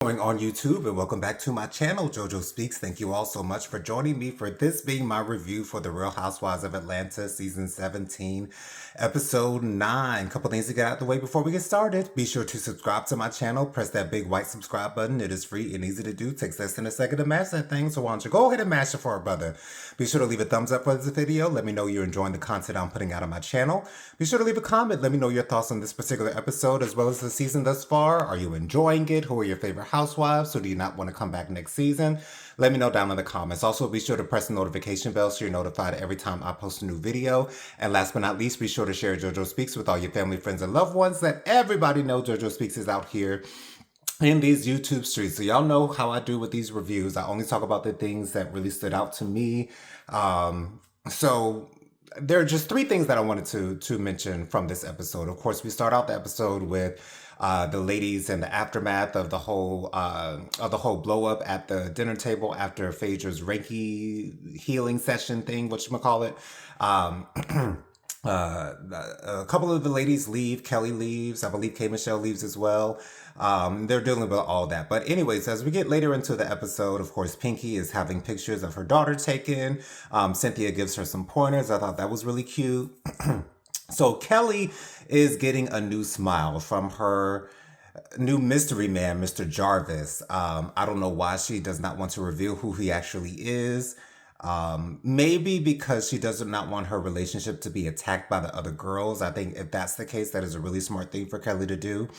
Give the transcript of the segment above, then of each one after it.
Going on YouTube, and welcome back to my channel, JoJo Speaks. Thank you all so much for joining me for this being my review for the Real Housewives of Atlanta season 17 episode 9. Couple things to get out the way before we get started. Be sure to subscribe to my channel. Press that big white subscribe button. It is free and easy to do. Takes less than a second to mash that thing, so why don't you go ahead and mash it for a brother. Be sure to leave a thumbs up for this video. Let me know you're enjoying the content I'm putting out on my channel. Be sure to leave a comment. Let me know your thoughts on this particular episode as well as the season thus far. Are you enjoying it? Who are your favorite housewives? So do you not want to come back next season? Let me know down in the comments. Also, be sure to press the notification bell so you're notified every time I post a new video. And last but not least, be sure to share JoJo Speaks with all your family, friends, and loved ones. Let everybody know JoJo Speaks is out here in these YouTube streets. So y'all know how I do with these reviews. I only talk about the things that really stood out to me. So there are just three things that I wanted to mention from this episode. Of course, we start out the episode with the ladies and the aftermath of the whole blow up at the dinner table after Phaedra's Reiki healing session thing, whatchamacallit. A couple of the ladies leave. Kelly leaves. I believe K. Michelle leaves as well. They're dealing with all that. But anyways, as we get later into the episode, of course, Pinky is having pictures of her daughter taken. Cynthia gives her some pointers. I thought that was really cute. So Kelly is getting a new smile from her new mystery man, Mr. Jarvis. I don't know why she does not want to reveal who he actually is. Maybe because she does not want her relationship to be attacked by the other girls. I think if that's the case, that is a really smart thing for Kelly to do.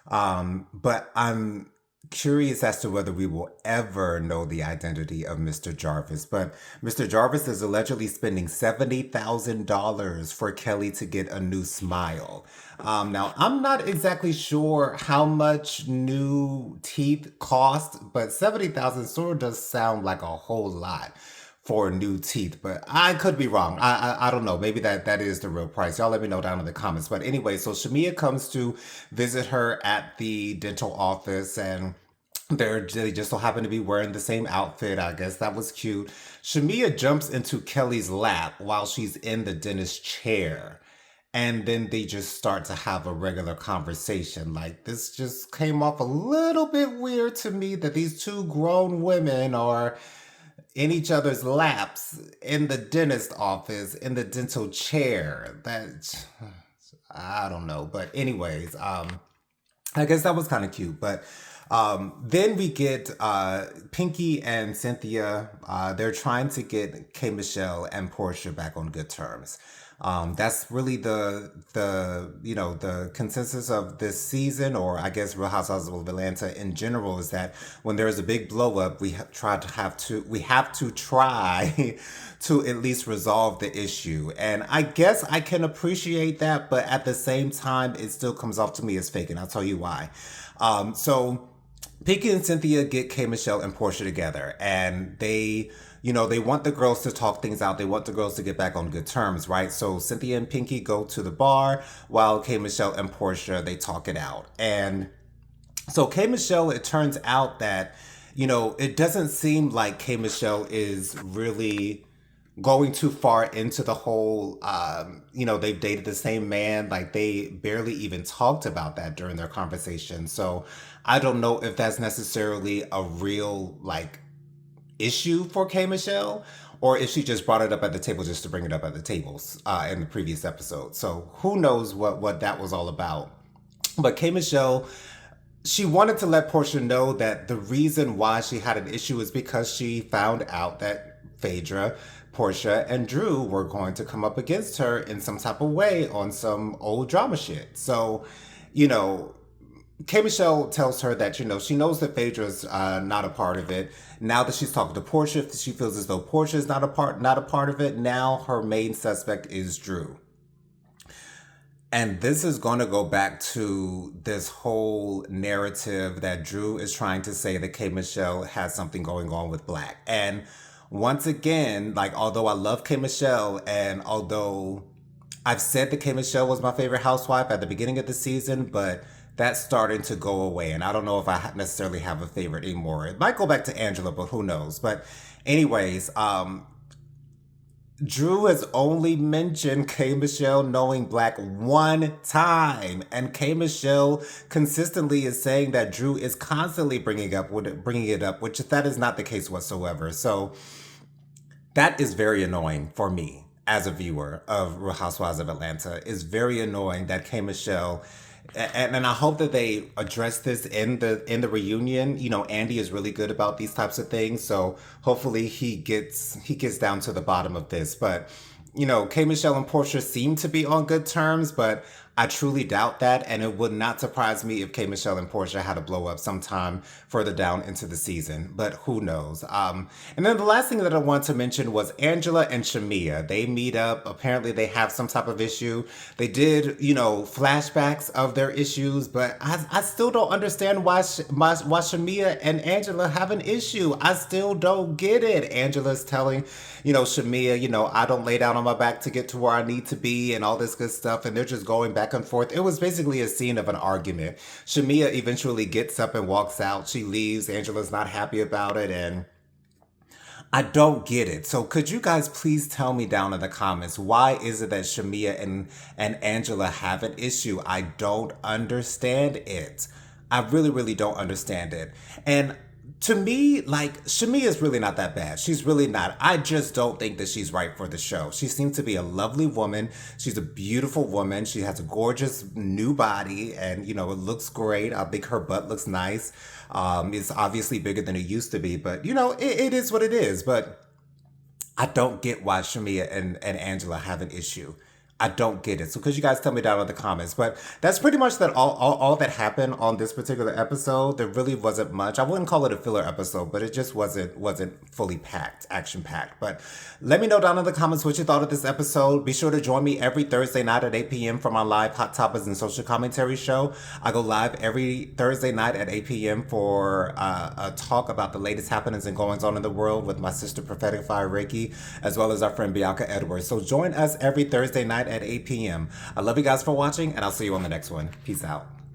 But I'm curious as to whether we will ever know the identity of Mr. Jarvis. But Mr. Jarvis is allegedly spending $70,000 for Kelly to get a new smile. Now, I'm not exactly sure how much new teeth cost, but $70,000 sort of does sound like a whole lot for new teeth, but I could be wrong. I don't know. Maybe that is the real price. Y'all let me know down in the comments. But anyway, so Shamia comes to visit her at the dental office, and they just so happen to be wearing the same outfit. I guess that was cute. Shamia jumps into Kelly's lap while she's in the dentist's chair. And then they just start to have a regular conversation. Like, this just came off a little bit weird to me that these two grown women are in each other's laps in the dentist office in the dental chair. That, I don't know, but anyways, I guess that was kind of cute. But then we get Pinky and Cynthia. They're trying to get K. Michelle and Portia back on good terms. That's really the consensus of this season, or I guess Real Housewives of Atlanta in general, is that when there is a big blow up, we have to try to at least resolve the issue. And I guess I can appreciate that, but at the same time, it still comes off to me as fake, and I'll tell you why. So Pinky and Cynthia get K. Michelle and Portia together, and they want the girls to talk things out. They want the girls to get back on good terms, right? So Cynthia and Pinky go to the bar while K. Michelle and Portia, they talk it out. And so K. Michelle, it turns out that, it doesn't seem like K. Michelle is really going too far into the whole, they've dated the same man. Like, they barely even talked about that during their conversation. So I don't know if that's necessarily a real, issue for K. Michelle, or if she just brought it up at the table just to bring it up at the tables in the previous episode. So who knows what that was all about. But K. Michelle, she wanted to let Portia know that the reason why she had an issue is because she found out that Phaedra, Portia, and Drew were going to come up against her in some type of way on some old drama shit. So, K. Michelle tells her that, she knows that Phaedra's not a part of it. Now that she's talking to Portia, she feels as though Portia's not a part of it. Now her main suspect is Drew. And this is going to go back to this whole narrative that Drew is trying to say that K. Michelle has something going on with Black. And once again, although I love K. Michelle, and although I've said that K. Michelle was my favorite housewife at the beginning of the season, but that's starting to go away. And I don't know if I necessarily have a favorite anymore. It might go back to Angela, but who knows? But anyways, Drew has only mentioned K Michelle knowing Black one time, and K Michelle consistently is saying that Drew is constantly bringing it up, which that is not the case whatsoever. So that is very annoying for me as a viewer of Real Housewives of Atlanta. It's very annoying that K Michelle, and I hope that they address this in the reunion. You know, Andy is really good about these types of things, so hopefully he gets down to the bottom of this. But you know, K Michelle and Portia seem to be on good terms, but I truly doubt that, and it would not surprise me if K Michelle and Portia had a blow up sometime further down into the season. But who knows? And then the last thing that I want to mention was Angela and Shamia. They meet up. Apparently, they have some type of issue. They did, you know, flashbacks of their issues, but I still don't understand why Shamia and Angela have an issue. I still don't get it. Angela's telling, you know, Shamia, you know, I don't lay down on my back to get to where I need to be and all this good stuff. And they're just going back and forth. It was basically a scene of an argument. Shamia eventually gets up and walks out. She leaves. Angela's not happy about it. And I don't get it. So could you guys please tell me down in the comments, why is it that Shamia and Angela have an issue? I don't understand it. I really, really don't understand it. And to me, like, Shamia is really not that bad. She's really not. I just don't think that she's right for the show. She seems to be a lovely woman. She's a beautiful woman. She has a gorgeous new body, and, you know, it looks great. I think her butt looks nice. It's obviously bigger than it used to be, but, you know, it is what it is. But I don't get why Shamia and Angela have an issue. I don't get it. So could you guys tell me down in the comments? But that's pretty much that all that happened on this particular episode. There really wasn't much. I wouldn't call it a filler episode, but it just wasn't fully packed, action packed. But let me know down in the comments what you thought of this episode. Be sure to join me every Thursday night at 8 p.m. for my live Hot Topics and Social Commentary show. I go live every Thursday night at 8 p.m. for a talk about the latest happenings and goings on in the world with my sister Prophetic Fire Reiki, as well as our friend Bianca Edwards. So join us every Thursday night at 8 p.m. I love you guys for watching, and I'll see you on the next one. Peace out.